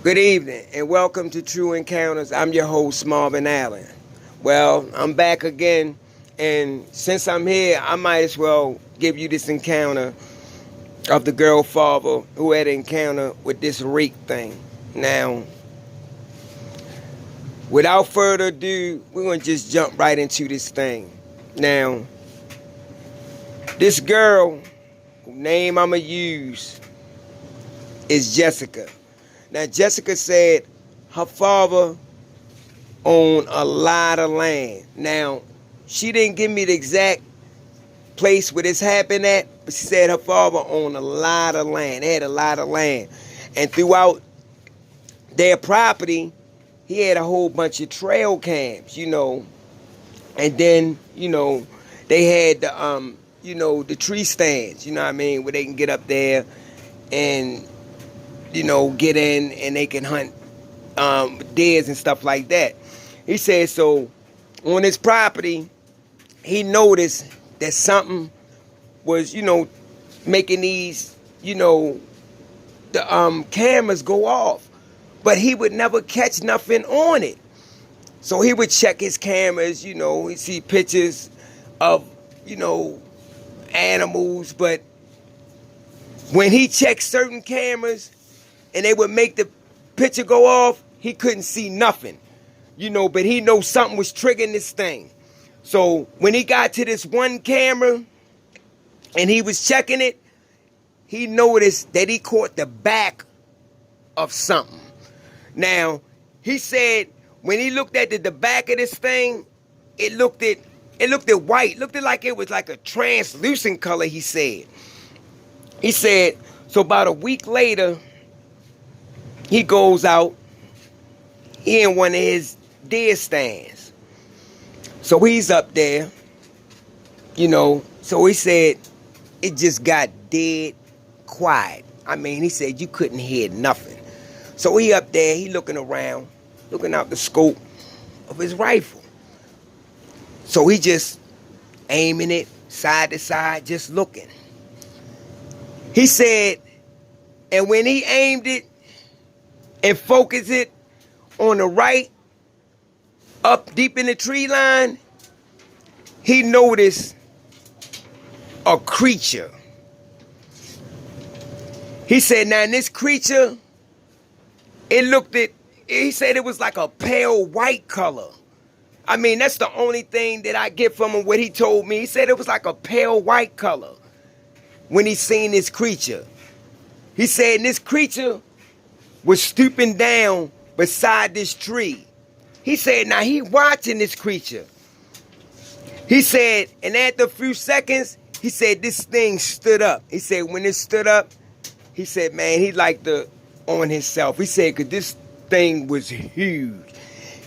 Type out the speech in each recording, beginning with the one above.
Good evening and welcome to True Encounters. I'm your host, Marvin Allen. Well, I'm back again, and since I'm here, I might as well give you this encounter of the girl father who had an encounter with this rake thing. Now, without further ado, we're going to just jump right into this thing. Now, this girl, whose name I'm going to use, is Jessica. Now, Jessica said her father owned a lot of land. Now, she didn't give me the exact place where this happened at, but she said her father owned a lot of land. They had a lot of land. And throughout their property, he had a whole bunch of trail cams, And then, they had the tree stands, where they can get up there and get in and they can hunt deers and stuff like that. He said so on his property, he noticed that something was, making these, the cameras go off. But he would never catch nothing on it. So he would check his cameras, he'd see pictures of, animals. But when he checked certain cameras, and they would make the picture go off, he couldn't see nothing. But he knows something was triggering this thing. So when he got to this one camera and he was checking it, he noticed that he caught the back of something. Now, he said when he looked at the back of this thing, it looked at white. Looked like it was like a translucent color, he said. He said, so about a week later, he goes out, he in one of his deer stands. So he's up there, so he said it just got dead quiet. He said you couldn't hear nothing. So he up there, he looking around, looking out the scope of his rifle. So he just aiming it side to side, just looking. He said, and when he aimed it, and focus it on the right, up deep in the tree line, he noticed a creature. He said, now in this creature, he said it was like a pale white color. That's the only thing that I get from him, what he told me. He said it was like a pale white color when he seen this creature. He said this creature was stooping down beside this tree. He said, now he watching this creature. He said, and after a few seconds, he said this thing stood up. He said when it stood up, he said, man, he liked to on himself. He said, because this thing was huge.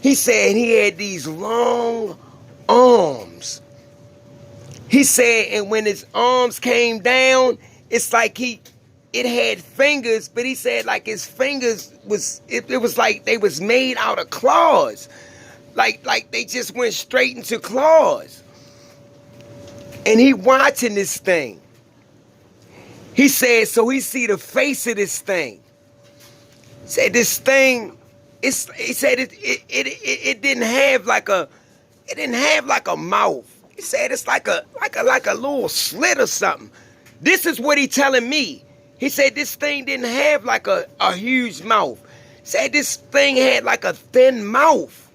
He said he had these long arms. He said, and when his arms came down, it's like it had fingers, but he said like his fingers it was like they was made out of claws. Like they just went straight into claws. And he watching this thing. He said, so he see the face of this thing. He said this thing, he said it didn't have like a mouth. He said it's like a little slit or something. This is what he telling me. He said this thing didn't have like a huge mouth. He said this thing had like a thin mouth.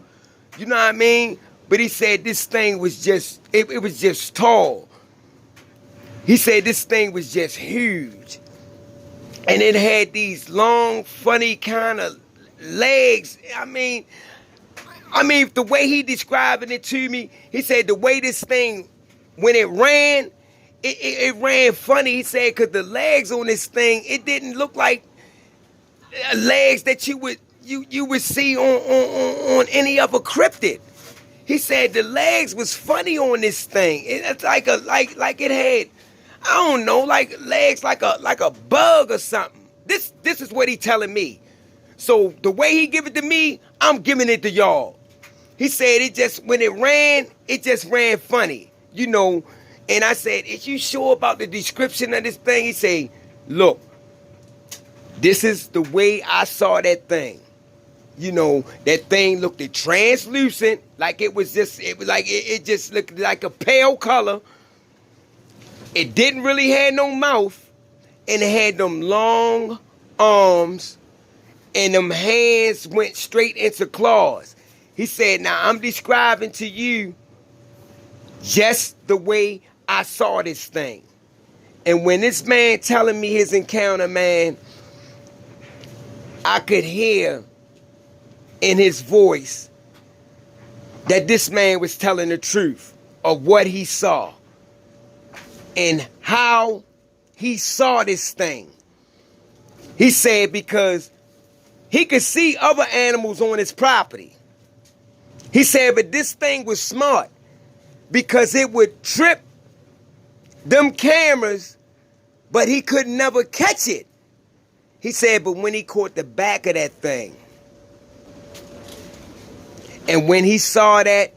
You know what I mean? But he said this thing was just, it was just tall. He said this thing was just huge. And it had these long, funny kind of legs. The way he describing it to me, he said the way this thing, when it ran, it ran funny. He said because the legs on this thing, it didn't look like legs that you would see on any other cryptid. He said the legs was funny on this thing. It's like it had, I don't know, like legs like a bug or something. This is what he telling me. So the way he give it to me, I'm giving it to y'all. He said when it just ran funny, And I said, is you sure about the description of this thing? He said, look, This is the way I saw that thing. You know, that thing looked translucent, like it was just, it just looked like a pale color. It didn't really have no mouth, and it had them long arms, and them hands went straight into claws. He said, now I'm describing to you just the way I saw this thing. And when this man telling me his encounter, man, I could hear in his voice that this man was telling the truth of what he saw and how he saw this thing. He said because he could see other animals on his property. He said, but this thing was smart because it would trip them cameras, but he could never catch it. He said, but when he caught the back of that thing, and when he saw that,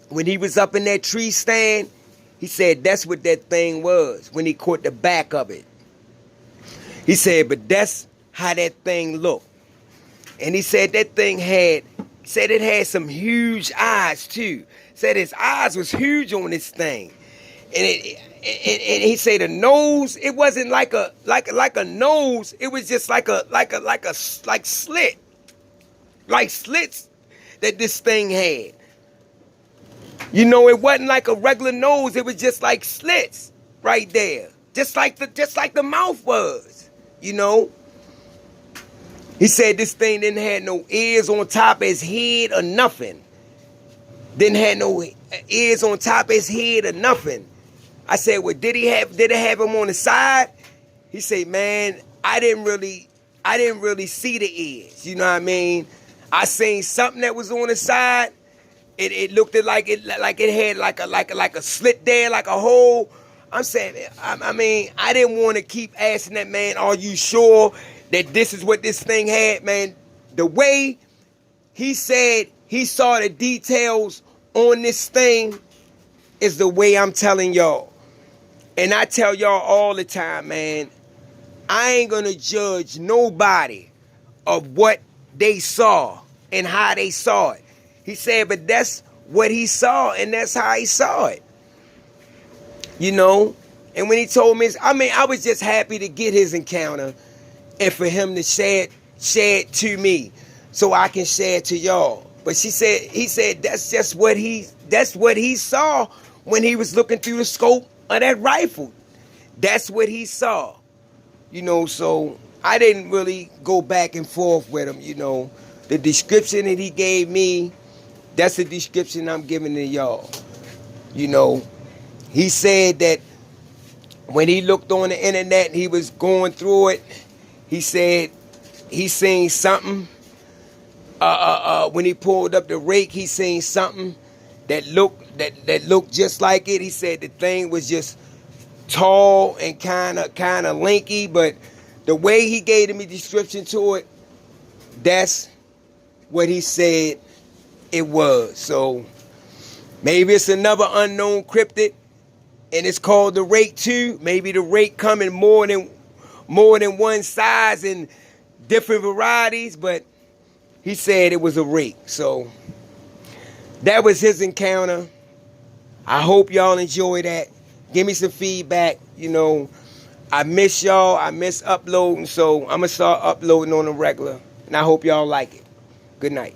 when he was up in that tree stand, he said that's what that thing was when he caught the back of it. He said, but that's how that thing looked. And he said that thing it had some huge eyes too. Said his eyes was huge on this thing. And he said the nose, it wasn't like a nose, it was just like slit. Like slits that this thing had. You know, it wasn't like a regular nose, it was just like slits right there. Just like the mouth was, you know. He said this thing didn't have no ears on top of his head or nothing. Didn't have no ears on top of his head or nothing. I said, well, did it have him on the side? He said, man, I didn't really see the ears. You know what I mean? I seen something that was on the side. It looked like it had like a slit there, like a hole. I'm saying, I mean, I didn't want to keep asking that man, are you sure that this is what this thing had, man? The way he said he saw the details on this thing is the way I'm telling y'all. And I tell y'all all the time, man, I ain't gonna judge nobody of what they saw and how they saw it. He said, but that's what he saw and that's how he saw it. You know? And when he told me, I mean, I was just happy to get his encounter and for him to share it to me so I can share it to y'all. But he said that's what he saw when he was looking through the scope of that rifle. That's what he saw. You know, so I didn't really go back and forth with him, you know. The description that he gave me, that's the description I'm giving to y'all. You know, he said that when he looked on the internet and he was going through it, he said he seen something. When he pulled up the rake, he seen something that looked just like it. He said the thing was just tall and kind of lanky, but the way he gave me description to it, that's what he said it was. So maybe it's another unknown cryptid, and it's called the rake too. Maybe the rake come in more than one size and different varieties, but he said it was a rake. So that was his encounter. I hope y'all enjoy that. Give me some feedback. You know, I miss y'all. I miss uploading, so I'm going to start uploading on the regular. And I hope y'all like it. Good night.